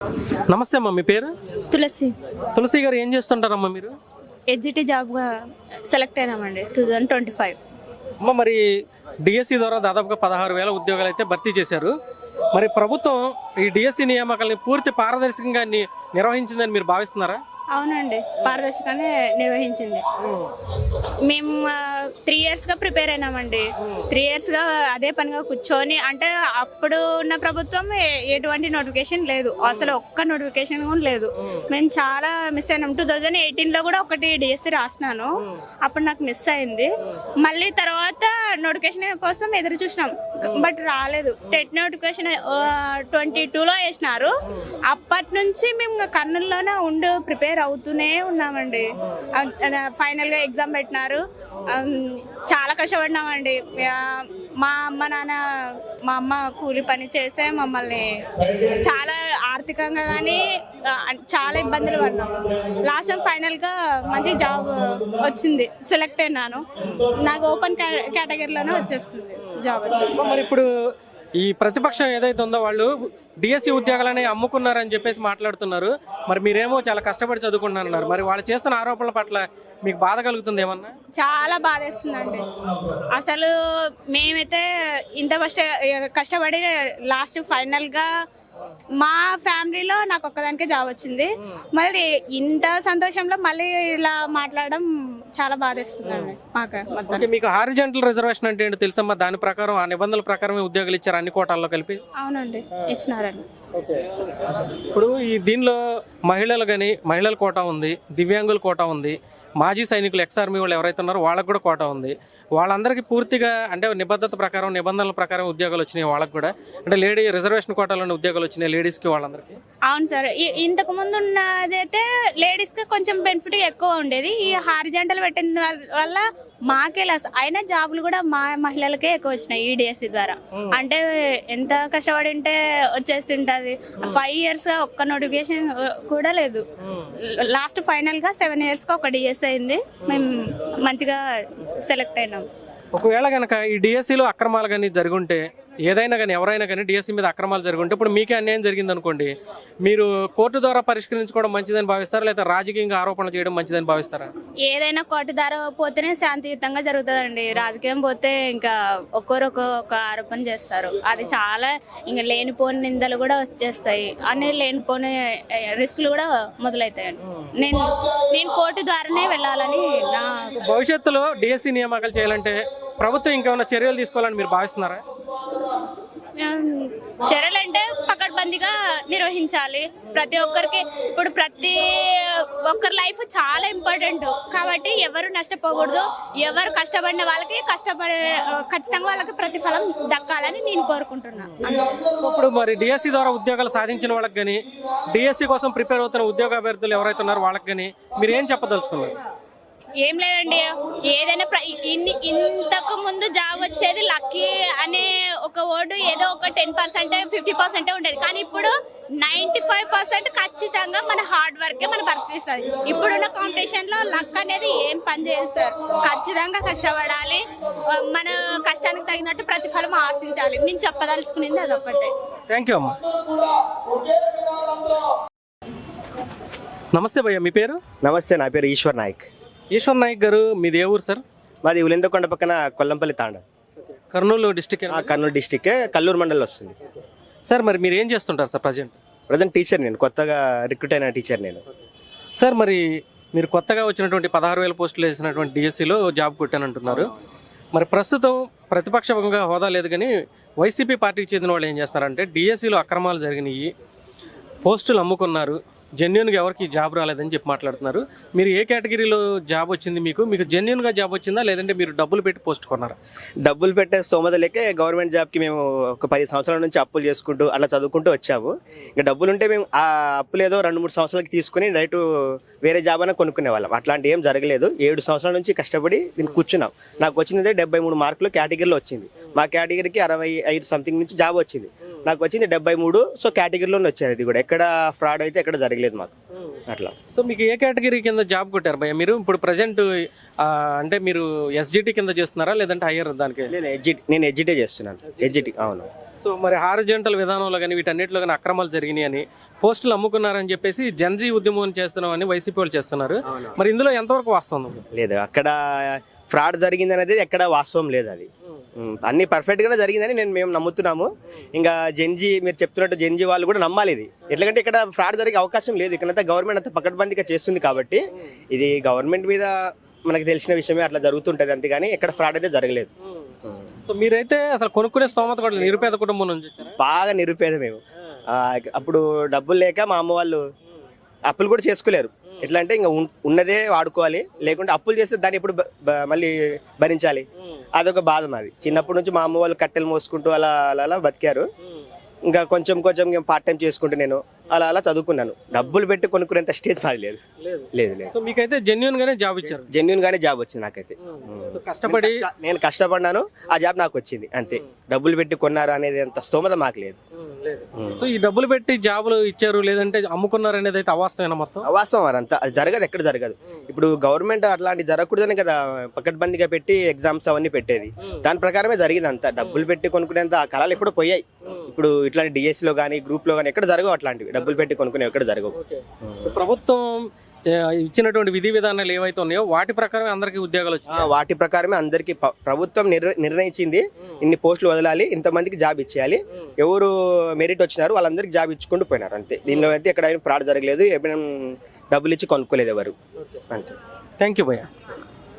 నమస్తే అమ్మ, మీ పేరు? తులసి. తులసి గారు ఏం చేస్తుంటారమ్మా మీరు? ఎడ్జిటి జాబ్గా సెలెక్ట్ అయినామండి 2025. అమ్మ, మరి డిఎస్సి ద్వారా దాదాపుగా 16,000 ఉద్యోగాలు అయితే భర్తీ చేశారు. మరి ప్రభుత్వం ఈ డిఎస్సి నియామకాలని పూర్తి పారదర్శకంగా నిర్వహించిందని మీరు భావిస్తున్నారా? అవునండి, పారదర్శకంగా నిర్వహించింది. మేము 3 yearsగా ప్రిపేర్ అయినామండి. 3 yearsగా అదే పనిగా కూర్చొని, అంటే అప్పుడు ఉన్న ప్రభుత్వం ఎటువంటి నోటిఫికేషన్ లేదు, అసలు ఒక్క నోటిఫికేషన్ కూడా లేదు. మేము చాలా మిస్ అయినాం. 2018లో కూడా ఒకటి డిఎస్సి రాసినాను, అప్పుడు నాకు మిస్ అయింది. మళ్ళీ తర్వాత నోటిఫికేషన్ కోసం ఎదురు చూసినాం, బట్ రాలేదు. టెట్ నోటిఫికేషన్ 22లో వేసినారు. అప్పటి నుంచి మేము కర్నూలులోనే ఉండి ప్రిపేర్ అవుతూనే ఉన్నామండి. ఫైనల్గా ఎగ్జామ్ పెట్టినారు. చాలా కష్టపడినామండి. మా అమ్మ కూలి పని చేసే మమ్మల్ని చాలా ఆర్థికంగా కానీ చాలా ఇబ్బందులు పడినాం. లాస్ట్ టైం ఫైనల్గా మంచి జాబ్ వచ్చింది, సెలెక్ట్ అయినాను. నాకు ఓపెన్ కేటగిరీలోనే వచ్చేస్తుంది జాబ్ వచ్చింది. మరి ఇప్పుడు ఈ ప్రతిపక్షం ఏదైతే ఉందో వాళ్ళు డిఎస్సి ఉద్యోగాలని అమ్ముకున్నారని చెప్పేసి మాట్లాడుతున్నారు. మరి మీరేమో చాలా కష్టపడి చదువుకుంటున్నారు. మరి వాళ్ళు చేస్తున్న ఆరోపణల పట్ల మీకు బాధ కలుగుతుంది ఏమన్నా? చాలా బాధేస్తుందండి. అసలు మేమైతే ఇంత కష్టపడి లాస్ట్ ఫైనల్గా మా ఫ్యామిలీలో నాకు ఒక్కదానికే జాబ్ వచ్చింది. మళ్ళీ ఇంత సంతోషంలో మళ్ళీ ఇలా మాట్లాడడం చాలా బాధేస్తుందండి మాకు. అంటే మీకు హారిజాంటల్ రిజర్వేషన్ అంటే ఏంటో తెలుసమ్మా? దాని ప్రకారం ఆ నిబంధనల ప్రకారమే ఉద్యోగాలు ఇచ్చారు అన్ని కోటాల్లో కలిపి? అవునండి, ఇచ్చినారండి. ఇప్పుడు ఈ దీనిలో మహిళలు కానీ మహిళల కోటా ఉంది, దివ్యాంగుల కోటా ఉంది, మాజీ సైనికులు ఎక్స్ ఆర్మీ వాళ్ళు ఎవరైతే ఉన్నారో వాళ్ళకు కూడా కోటా ఉంది. వాళ్ళందరికీ పూర్తిగా అంటే నిబద్ధత ప్రకారం నిబంధనల ప్రకారం ఉద్యోగాలు వచ్చినాయి. వాళ్ళకు కూడా అంటే లేడీ రిజర్వేషన్ కోటాలోనే ఉద్యోగాలు వచ్చినాయి లేడీస్కి, వాళ్ళందరికీ. అవును సార్, ఇంతకు ముందు ఉన్నదైతే లేడీస్కి కొంచెం బెనిఫిట్ ఎక్కువ ఉండేది. ఈ హారిజాంటల్ పెట్టిన వల్ల మాకే లాస్ అయినా జాబులు కూడా మా మహిళలకే ఎక్కువ వచ్చినాయి ఈ డిఎస్సి ద్వారా. అంటే ఎంత కష్టపడి ఉంటే వచ్చేస్తుంటుంది. 5 years ఒక్క నోటిఫికేషన్ కూడా లేదు. లాస్ట్ ఫైనల్గా 7 yearsగా ఒక డిఎస్సి అయింది. మేము మంచిగా సెలెక్ట్ అయినాం. ఒకవేళ కనుక ఈ డిఎస్సిలో అక్రమాలు కానీ జరుగుంటే, ఏదైనా కానీ ఎవరైనా కానీ డిఎస్సి మీద అక్రమాలు జరుగుంటే, ఇప్పుడు మీకే అన్యాయం జరిగింది అనుకోండి, మీరు కోర్టు ద్వారా పరిష్కరించుకోవడం మంచిదని భావిస్తారా, లేదా రాజకీయంగా ఆరోపణలు చేయడం మంచిదని భావిస్తారా? ఏదైనా కోర్టు ద్వారా పోతేనే శాంతియుతంగా జరుగుతుందండి. రాజకీయం పోతే ఇంకా ఒక్కొక్క ఆరోపణ చేస్తారు. అది చాలా ఇంకా లేనిపోని నిందలు కూడా వచ్చేస్తాయి, అన్ని లేనిపోని రిస్క్లు కూడా మొదలవుతాయండి. నేను కోర్టు ద్వారానే వెళ్ళాలని నా భవిష్యత్తులో డిఎస్సి నియామకాలు చేయాలంటే ప్రభుత్వం ఇంకేమైనా చర్యలు తీసుకోవాలని మీరు భావిస్తున్నారా? చర్యలంటే పకడ్బందీగా నిర్వహించాలి. ప్రతి ఒక్కరికి ఇప్పుడు ప్రతి ఒక్కరి లైఫ్ చాలా ఇంపార్టెంట్ కాబట్టి ఎవరు నష్టపోకూడదు. ఎవరు కష్టపడిన వాళ్ళకి ఖచ్చితంగా వాళ్ళకి ప్రతిఫలం దక్కాలని నేను కోరుకుంటున్నాను. ఇప్పుడు మరి డిఎస్సి ద్వారా ఉద్యోగాలు సాధించిన వాళ్ళకి కానీ, డిఎస్సి కోసం ప్రిపేర్ అవుతున్న ఉద్యోగ అభ్యర్థులు ఎవరైతే ఉన్నారో వాళ్ళకి కానీ మీరు ఏం చెప్పదలుచుకున్నారు? ఏం లేదండి, ఏదైనా ఇంతకు ముందు జాబ్ వచ్చేది లక్కీ అనే ఒక వర్డ్ ఏదో ఒక 10% 50% ఉండేది. కానీ ఇప్పుడు 95% ఖచ్చితంగా మన హార్డ్ వర్కే మన భర్తీస్తుంది. ఇప్పుడున్న కాంపిటీషన్లో లక్ అనేది ఏం పని చేస్తారు. ఖచ్చితంగా కష్టపడాలి, మన కష్టానికి తగినట్టు ప్రతిఫలం ఆశించాలి. నేను చెప్పదలుచుకునేది అదొక్కటే. థ్యాంక్ యూ అమ్మా. నమస్తే భయ్య, మీ పేరు? నమస్తే, నా పేరు ఈశ్వర్ నాయక్. ఈశ్వర్ నాయక్ గారు, మీది ఏ ఊరు సార్? మాది ఉలెందకొండ పక్కన కొల్లంపల్లి తాండా, కర్నూలు డిస్టిక్. కర్నూలు డిస్టిక్, కల్లూరు మండలం వస్తుంది. సార్, మరి మీరు ఏం చేస్తుంటారు సార్ ప్రజెంట్? టీచర్, నేను కొత్తగా రిక్రూట్ అయిన టీచర్ నేను. సార్, మరి మీరు కొత్తగా వచ్చినటువంటి 16,000 పోస్టులు వేసినటువంటి డిఎస్సిలో జాబ్ కొట్టానంటున్నారు. మరి ప్రస్తుతం ప్రతిపక్షంగా హోదా లేదు, కానీ వైసీపీ పార్టీకి చెందిన వాళ్ళు ఏం చేస్తున్నారంటే డిఎస్సిలో అక్రమాలు జరిగినాయి, పోస్టులు అమ్ముకున్నారు, జెన్యున్గా ఎవరికి జాబ్ రాలేదని చెప్పి మాట్లాడుతున్నారు. మీరు ఏ కేటగిరీలో జాబ్ వచ్చింది? మీకు జెన్యున్గా జాబ్ వచ్చిందా, లేదంటే మీరు డబ్బులు పెట్టి పోస్ట్ కొన్నారా? డబ్బులు పెట్టే స్తోమత లేకే గవర్నమెంట్ జాబ్కి మేము ఒక 10 సంవత్సరాల నుంచి అప్పులు చేసుకుంటూ అలా చదువుకుంటూ వచ్చాము. ఇంకా డబ్బులు ఉంటే మేము ఆ అప్పులు ఏదో 2-3 సంవత్సరాలకి తీసుకుని డైరెక్ట్ వేరే జాబ్ అయినా కొనుక్కునే వాళ్ళం. అట్లాంటి ఏం జరగలేదు. 7 సంవత్సరాల నుంచి కష్టపడి నేను కూర్చున్నాం. నాకు వచ్చింది 73 మార్కులు కేటగిరీలో వచ్చింది. మా కేటగిరీకి 65 సంథింగ్ నుంచి జాబ్ వచ్చింది. నాకు వచ్చింది 73. సో కేటగిరీలోనే వచ్చారు. ఇది కూడా ఎక్కడ ఫ్రాడ్ అయితే ఎక్కడ జరగలేదు మాకు అట్లా. సో మీకు ఏ కేటగిరీ కింద జాబ్ కొట్టారు భయ్య మీరు? ఇప్పుడు ప్రజెంట్ అంటే మీరు ఎస్జిటి కింద చేస్తున్నారా, లేదంటే హైయర్ దానికి? నేను ఎడ్జిటే చేస్తున్నాను. ఎడ్జిటి. అవును. సో మరి హారిజంటల్ విధానంలో కానీ వీటన్నిటిలో కానీ అక్రమాలు జరిగినాయి అని పోస్టులు అమ్ముకున్నారని చెప్పేసి జన్జీ ఉద్యమం చేస్తున్నామని వైసీపీ వాళ్ళు చేస్తున్నారు. మరి ఇందులో ఎంతవరకు వాస్తవం? లేదు, అక్కడ ఫ్రాడ్ జరిగింది అనేది ఎక్కడ వాస్తవం లేదు. అది అన్ని పర్ఫెక్ట్ గానే జరిగిందని మేము నమ్ముతున్నాము. ఇంకా జెన్జీ మీరు చెప్తున్నట్టు జెన్జీ వాళ్ళు కూడా నమ్మాలి ఇది. ఎందుకంటే ఇక్కడ ఫ్రాడ్ జరిగే అవకాశం లేదు. ఇక్కడంతా గవర్నమెంట్ అంతా పకడ్బందీగా చేస్తుంది కాబట్టి ఇది గవర్నమెంట్ మీద మనకు తెలిసిన విషయమే అట్లా జరుగుతుంటది. అంతేగాని ఇక్కడ ఫ్రాడ్ అయితే జరగలేదు. సో మీరైతే అసలు కొనుక్కునే స్తోమత కూడా నిరుపేద కుటుంబం నుంచి వచ్చారా? బాగా నిరుపేద మేము. అప్పుడు డబ్బులు లేక మా అమ్మ వాళ్ళు అప్పులు కూడా చేసుకోలేరు. ఎట్లా అంటే ఇంకా ఉన్నదే వాడుకోవాలి, లేకుంటే అప్పులు చేస్తే దాన్ని ఎప్పుడు మళ్ళీ భరించాలి. అదొక బాధ మాది. చిన్నప్పటి నుంచి మా అమ్మ వాళ్ళు కట్టెలు మోసుకుంటూ అలా అలా అలా బతికారు. ఇంకా కొంచెం పార్ట్ టైం చేసుకుంటూ నేను అలా అలా చదువుకున్నాను. డబ్బులు పెట్టి కొనుక్కునేంత స్టేజ్ మాది లేదు. లేదు లేదు. సో మీకైతే జెన్యున్ గానే జాబ్ ఇచ్చారు? జెన్యున్ గానే జాబ్ వచ్చింది నాకైతే. కష్టపడి నేను కష్టపడ్డాను, ఆ జాబ్ నాకు వచ్చింది అంతే. డబ్బులు పెట్టి కొన్నారు అనేది అంత స్తోమత మాకు లేదు. సో ఈ డబ్బులు పెట్టి జాబులు ఇచ్చారు లేదంటే అమ్ముకున్నారు అనేది అయితే అవాస్తవేనా? మొత్తం అవాస్తవం అదంతా. అది జరగదు, ఎక్కడ జరగదు. ఇప్పుడు గవర్నమెంట్ అట్లాంటి జరగకూడదని కదా పకడ్బందీగా పెట్టి ఎగ్జామ్స్ అవన్నీ పెట్టేది. దాని ప్రకారమే జరిగింది అంతా. డబ్బులు పెట్టి కొనుక్కునేంత ఆ కళలు ఎప్పుడు పోయాయి. ఇప్పుడు ఇట్లాంటి డిఎస్సిలో కానీ గ్రూప్లో కానీ ఎక్కడ జరగవు అట్లాంటివి. డబ్బులు పెట్టి కొనుక్కునే ఎక్కడ జరగవు. ప్రభుత్వం ఇచ్చినటువంటి విధి విధానాలు ఏవైతే ఉన్నాయో వాటి ప్రకారమే అందరికీ ఉద్యోగాలు వచ్చాయి. వాటి ప్రకారమే అందరికి ప్రభుత్వం నిర్ణయించింది. ఇన్ని పోస్టులు వదలాలి, ఇంతమందికి జాబ్ ఇచ్చేయాలి. ఎవరు మెరిట్ వచ్చినారు వాళ్ళందరికీ జాబ్ ఇచ్చుకుంటూ పోయినారు అంతే. దీనిలో అయితే ఎక్కడ ఫ్రాడ్ జరగలేదు. ఎప్పుడైనా డబ్బులు ఇచ్చి కొనుక్కోలేదు ఎవరు. అంతే. థ్యాంక్ యూ భయ్యా.